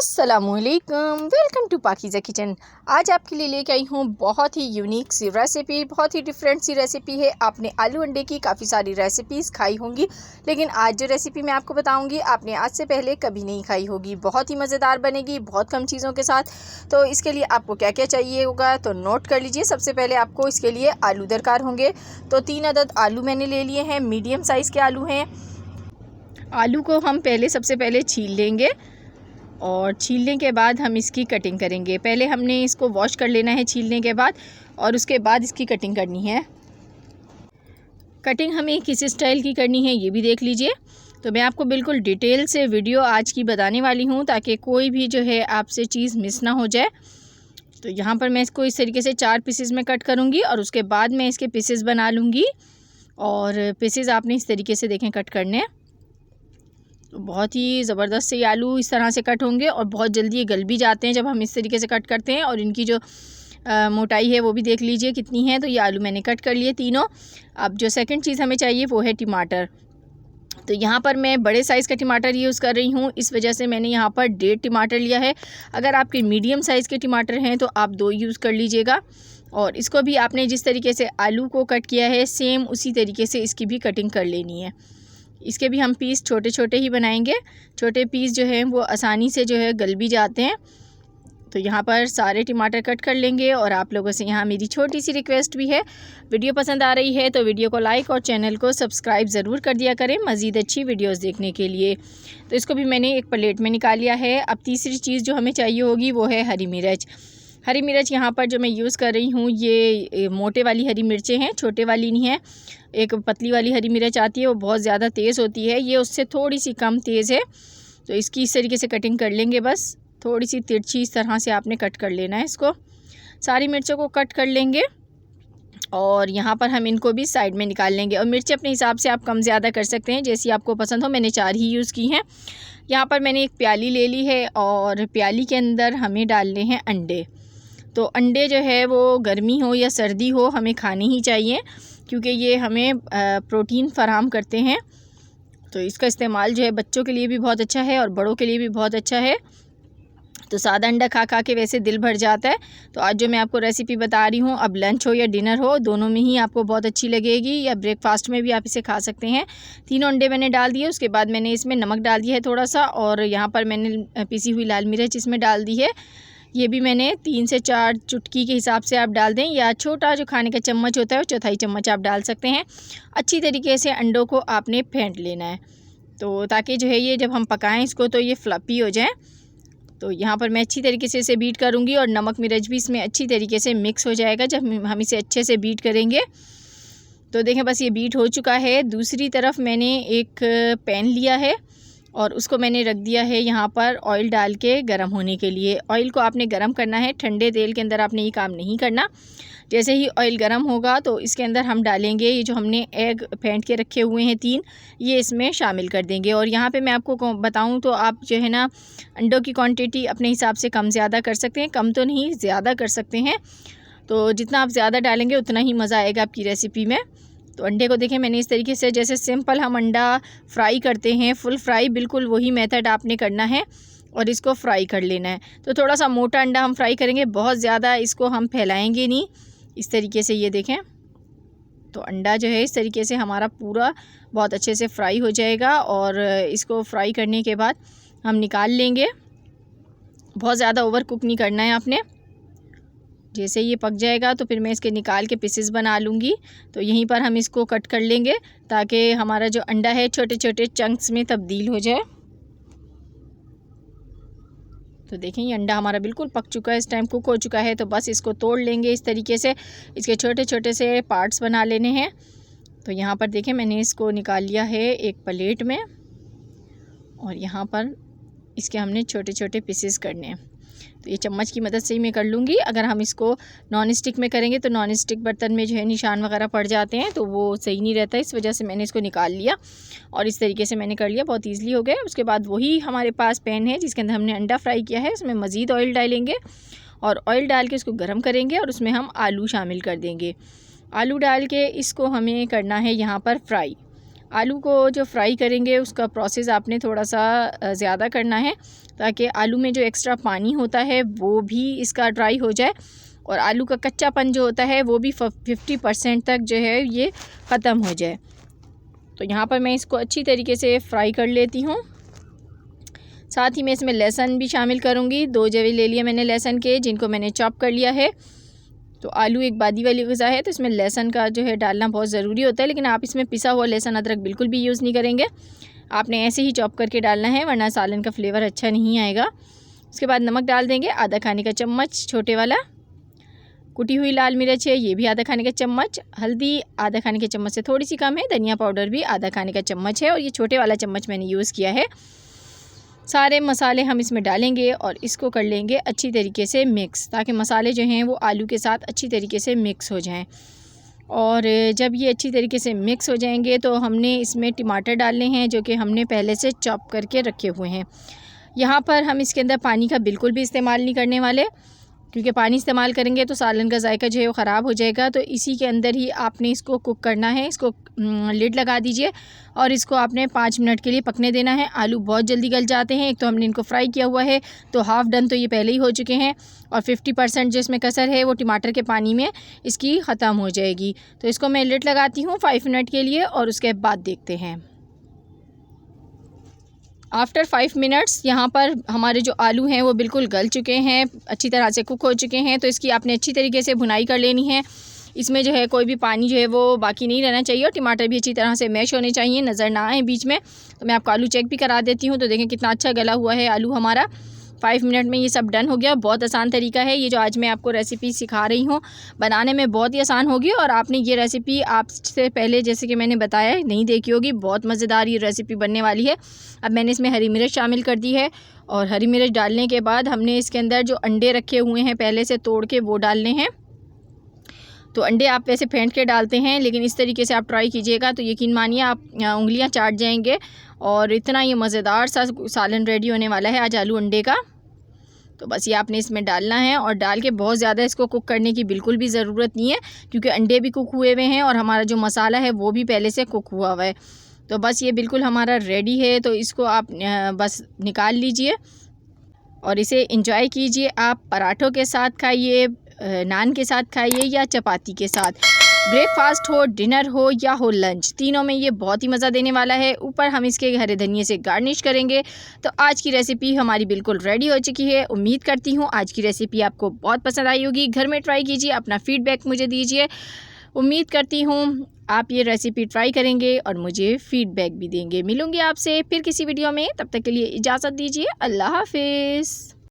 अस्सलामुअलैकुम, welcome to Pakeezah kitchen. आज आपके लिए लेके आई हूँ बहुत ही यूनिक सी रेसिपी, बहुत ही डिफरेंट सी रेसिपी है। आपने आलू अंडे की काफ़ी सारी रेसिपीज़ खाई होंगी, लेकिन आज जो रेसिपी मैं आपको बताऊँगी आपने आज से पहले कभी नहीं खाई होगी। बहुत ही मज़ेदार बनेगी, बहुत कम चीज़ों के साथ। तो इसके लिए आपको क्या क्या चाहिए होगा तो नोट कर लीजिए। सबसे पहले आपको इसके लिए आलू दरकार होंगे। तो 3 अदद आलू मैंने ले लिए हैं, मीडियम साइज़ के आलू हैं। आलू को हम सबसे पहले छील लेंगे और छीलने के बाद हम इसकी कटिंग करेंगे। पहले हमने इसको वॉश कर लेना है छीलने के बाद, और उसके बाद इसकी कटिंग करनी है। कटिंग हमें किस स्टाइल की करनी है ये भी देख लीजिए। तो मैं आपको बिल्कुल डिटेल से वीडियो आज की बताने वाली हूँ ताकि कोई भी जो है आपसे चीज़ मिस ना हो जाए। तो यहाँ पर मैं इसको इस तरीके से 4 पीसेस में कट करूँगी और उसके बाद मैं इसके पीसेस बना लूँगी। और पीसेस आपने इस तरीके से देखें कट करने। तो बहुत ही ज़बरदस्त से ये आलू इस तरह से कट होंगे और बहुत जल्दी ये गल भी जाते हैं जब हम इस तरीके से कट करते हैं। और इनकी जो मोटाई है वो भी देख लीजिए कितनी है। तो ये आलू मैंने कट कर लिए तीनों। अब जो सेकंड चीज़ हमें चाहिए वो है टमाटर। तो यहाँ पर मैं बड़े साइज़ का टमाटर यूज़ कर रही हूँ, इस वजह से मैंने यहाँ पर 1.5 टमाटर लिया है। अगर आपके मीडियम साइज़ के टमाटर हैं तो आप 2 यूज़ कर लीजिएगा। और इसको भी आपने जिस तरीके से आलू को कट किया है सेम उसी तरीके से इसकी भी कटिंग कर लेनी है। इसके भी हम पीस छोटे छोटे ही बनाएंगे। छोटे पीस जो हैं वो आसानी से जो है गल भी जाते हैं। तो यहाँ पर सारे टमाटर कट कर लेंगे। और आप लोगों से यहाँ मेरी छोटी सी रिक्वेस्ट भी है, वीडियो पसंद आ रही है तो वीडियो को लाइक और चैनल को सब्सक्राइब ज़रूर कर दिया करें मज़ीद अच्छी वीडियोस देखने के लिए। तो इसको भी मैंने एक प्लेट में निकाल लिया है। अब तीसरी चीज़ जो हमें चाहिए होगी वो है हरी मिर्च। हरी मिर्च यहाँ पर जो मैं यूज़ कर रही हूँ ये मोटे वाली हरी मिर्चें हैं, छोटे वाली नहीं है। एक पतली वाली हरी मिर्च आती है वो बहुत ज़्यादा तेज़ होती है, ये उससे थोड़ी सी कम तेज़ है। तो इसकी इस तरीके से कटिंग कर लेंगे, बस थोड़ी सी तिरछी इस तरह से आपने कट कर लेना है। इसको सारी मिर्चों को कट कर लेंगे और यहाँ पर हम इनको भी साइड में निकाल लेंगे। और मिर्ची अपने हिसाब से आप कम ज़्यादा कर सकते हैं जैसी आपको पसंद हो। मैंने 4 ही यूज़ की हैं। यहाँ पर मैंने एक प्याली ले ली है और प्याली के अंदर हमें डालने हैं अंडे। तो अंडे जो है वो गर्मी हो या सर्दी हो हमें खाने ही चाहिए, क्योंकि ये हमें प्रोटीन फ़राहम करते हैं। तो इसका इस्तेमाल जो है बच्चों के लिए भी बहुत अच्छा है और बड़ों के लिए भी बहुत अच्छा है। तो सादा अंडा खा खा के वैसे दिल भर जाता है। तो आज जो मैं आपको रेसिपी बता रही हूँ, अब लंच हो या डिनर हो दोनों में ही आपको बहुत अच्छी लगेगी, या ब्रेकफास्ट में भी आप इसे खा सकते हैं। तीनों अंडे मैंने डाल दिए। उसके बाद मैंने इसमें नमक डाल दिया है थोड़ा सा, और यहाँ पर मैंने पिसी हुई लाल मिर्च इसमें डाल दी है। ये भी मैंने 3 से 4 चुटकी के हिसाब से आप डाल दें, या छोटा जो खाने का चम्मच होता है वो चौथाई चम्मच आप डाल सकते हैं। अच्छी तरीके से अंडों को आपने फेंट लेना है, तो ताकि जो है ये जब हम पकाएं इसको तो ये फ्लफ़ी हो जाए। तो यहाँ पर मैं अच्छी तरीके से इसे बीट करूँगी और नमक मिर्च भी इसमें अच्छी तरीके से मिक्स हो जाएगा जब हम इसे अच्छे से बीट करेंगे। तो देखें बस ये बीट हो चुका है। दूसरी तरफ मैंने एक पैन लिया है और उसको मैंने रख दिया है यहाँ पर ऑयल डाल के गर्म होने के लिए। ऑयल को आपने गर्म करना है, ठंडे तेल के अंदर आपने ये काम नहीं करना। जैसे ही ऑयल गर्म होगा तो इसके अंदर हम डालेंगे ये जो हमने एग फेंट के रखे हुए हैं 3, ये इसमें शामिल कर देंगे। और यहाँ पे मैं आपको बताऊँ तो आप जो है ना अंडों की क्वांटिटी अपने हिसाब से कम ज़्यादा कर सकते हैं, कम तो नहीं ज़्यादा कर सकते हैं। तो जितना आप ज़्यादा डालेंगे उतना ही मज़ा आएगा आपकी रेसिपी में। तो अंडे को देखें मैंने इस तरीके से, जैसे सिंपल हम अंडा फ्राई करते हैं फुल फ्राई, बिल्कुल वही मेथड आपने करना है और इसको फ्राई कर लेना है। तो थोड़ा सा मोटा अंडा हम फ्राई करेंगे, बहुत ज़्यादा इसको हम फैलाएंगे नहीं। इस तरीके से ये देखें, तो अंडा जो है इस तरीके से हमारा पूरा बहुत अच्छे से फ्राई हो जाएगा। और इसको फ्राई करने के बाद हम निकाल लेंगे। बहुत ज़्यादा ओवर कुक नहीं करना है आपने। जैसे ये पक जाएगा तो फिर मैं इसके निकाल के पीसेस बना लूँगी। तो यहीं पर हम इसको कट कर लेंगे ताकि हमारा जो अंडा है छोटे छोटे चंक्स में तब्दील हो जाए। तो देखें ये अंडा हमारा बिल्कुल पक चुका है, इस टाइम कुक हो चुका है। तो बस इसको तोड़ लेंगे इस तरीके से, इसके छोटे छोटे से पार्ट्स बना लेने हैं। तो यहाँ पर देखें मैंने इसको निकाल लिया है एक प्लेट में और यहाँ पर इसके हमने छोटे छोटे पीसेस करने हैं। तो ये चम्मच की मदद से ही मैं कर लूँगी। अगर हम इसको नॉन स्टिक में करेंगे तो नॉन स्टिक बर्तन में जो है निशान वगैरह पड़ जाते हैं, तो वो सही नहीं रहता। इस वजह से मैंने इसको निकाल लिया और इस तरीके से मैंने कर लिया, बहुत ईज़िली हो गया। उसके बाद वही हमारे पास पैन है जिसके अंदर हमने अंडा फ्राई किया है, उसमें मज़ीद ऑयल डालेंगे और ऑयल डाल के उसको गर्म करेंगे और उसमें हम आलू शामिल कर देंगे। आलू डाल के इसको हमें करना है यहाँ पर फ्राई। आलू को जो फ्राई करेंगे उसका प्रोसेस आपने थोड़ा सा ज़्यादा करना है, ताकि आलू में जो एक्स्ट्रा पानी होता है वो भी इसका ड्राई हो जाए और आलू का कच्चापन जो होता है वो भी 50% तक जो है ये ख़त्म हो जाए। तो यहाँ पर मैं इसको अच्छी तरीके से फ्राई कर लेती हूँ। साथ ही मैं इसमें लहसुन भी शामिल करूँगी। 2 जवे ले लिए मैंने लहसुन के, जिनको मैंने चॉप कर लिया है। तो आलू एक बादी वाली ग़िज़ा है, तो इसमें लहसुन का जो है डालना बहुत ज़रूरी होता है, लेकिन आप इसमें पिसा हुआ लहसुन अदरक बिल्कुल भी यूज़ नहीं करेंगे। आपने ऐसे ही चॉप करके डालना है, वरना सालन का फ्लेवर अच्छा नहीं आएगा। उसके बाद नमक डाल देंगे, आधा खाने का चम्मच छोटे वाला। कुटी हुई लाल मिर्च है, ये भी आधा खाने का चम्मच। हल्दी आधा खाने के चम्मच से थोड़ी सी कम है। धनिया पाउडर भी आधा खाने का चम्मच है, और ये छोटे वाला चम्मच मैंने यूज़ किया है। सारे मसाले हम इसमें डालेंगे और इसको कर लेंगे अच्छी तरीके से मिक्स, ताकि मसाले जो हैं वो आलू के साथ अच्छी तरीके से मिक्स हो जाएं। और जब ये अच्छी तरीके से मिक्स हो जाएंगे तो हमने इसमें टमाटर डालने हैं, जो कि हमने पहले से चॉप करके रखे हुए हैं। यहाँ पर हम इसके अंदर पानी का बिल्कुल भी इस्तेमाल नहीं करने वाले, क्योंकि पानी इस्तेमाल करेंगे तो सालन का जायका जो है वो ख़राब हो जाएगा। तो इसी के अंदर ही आपने इसको कुक करना है। इसको लिड लगा दीजिए और इसको आपने 5 मिनट के लिए पकने देना है। आलू बहुत जल्दी गल जाते हैं, एक तो हमने इनको फ्राई किया हुआ है, तो हाफ़ डन तो ये पहले ही हो चुके हैं, और 50% जो इसमें कसर है वो टमाटर के पानी में इसकी ख़त्म हो जाएगी। तो इसको मैं लिड लगाती हूँ 5 मिनट के लिए, और उसके बाद देखते हैं। आफ्टर 5 मिनट्स यहाँ पर हमारे जो आलू हैं वो बिल्कुल गल चुके हैं, अच्छी तरह से कुक हो चुके हैं। तो इसकी आपने अच्छी तरीके से भुनाई कर लेनी है। इसमें जो है कोई भी पानी जो है वो बाकी नहीं रहना चाहिए, और टमाटर भी अच्छी तरह से मैश होने चाहिए, नज़र ना आए बीच में। तो मैं आपको आलू चेक भी करा देती हूँ। तो देखें कितना अच्छा गला हुआ है आलू हमारा। 5 मिनट में ये सब डन हो गया। बहुत आसान तरीका है ये जो आज मैं आपको रेसिपी सिखा रही हूँ, बनाने में बहुत ही आसान होगी। और आपने ये रेसिपी आपसे पहले जैसे कि मैंने बताया नहीं देखी होगी, बहुत मज़ेदार ये रेसिपी बनने वाली है। अब मैंने इसमें हरी मिर्च शामिल कर दी है, और हरी मिर्च डालने के बाद हमने इसके अंदर जो अंडे रखे हुए हैं पहले से तोड़ के वो डालने हैं। तो अंडे आप वैसे फेंट के डालते हैं, लेकिन इस तरीके से आप ट्राई कीजिएगा तो यकीन मानिए आप उंगलियां चाट जाएंगे। और इतना ये मज़ेदार सा सालन रेडी होने वाला है आज आलू अंडे का। तो बस ये आपने इसमें डालना है, और डाल के बहुत ज़्यादा इसको कुक करने की बिल्कुल भी ज़रूरत नहीं है, क्योंकि अंडे भी कुक हुए हुए हैं और हमारा जो मसाला है वो भी पहले से कुक हुआ हुआ है। तो बस ये बिल्कुल हमारा रेडी है। तो इसको आप बस निकाल लीजिए और इसे एंजॉय कीजिए। आप पराठों के साथ खाइए, नान के साथ खाइए, या चपाती के साथ। ब्रेकफास्ट हो, डिनर हो या हो लंच, तीनों में ये बहुत ही मज़ा देने वाला है। ऊपर हम इसके हरे धनिए से गार्निश करेंगे। तो आज की रेसिपी हमारी बिल्कुल रेडी हो चुकी है। उम्मीद करती हूँ आज की रेसिपी आपको बहुत पसंद आई होगी। घर में ट्राई कीजिए, अपना फ़ीडबैक मुझे दीजिए। उम्मीद करती हूँ आप ये रेसिपी ट्राई करेंगे और मुझे फ़ीडबैक भी देंगे। मिलूँगी आपसे फिर किसी वीडियो में, तब तक के लिए इजाज़त दीजिए। अल्लाह हाफ़िज़।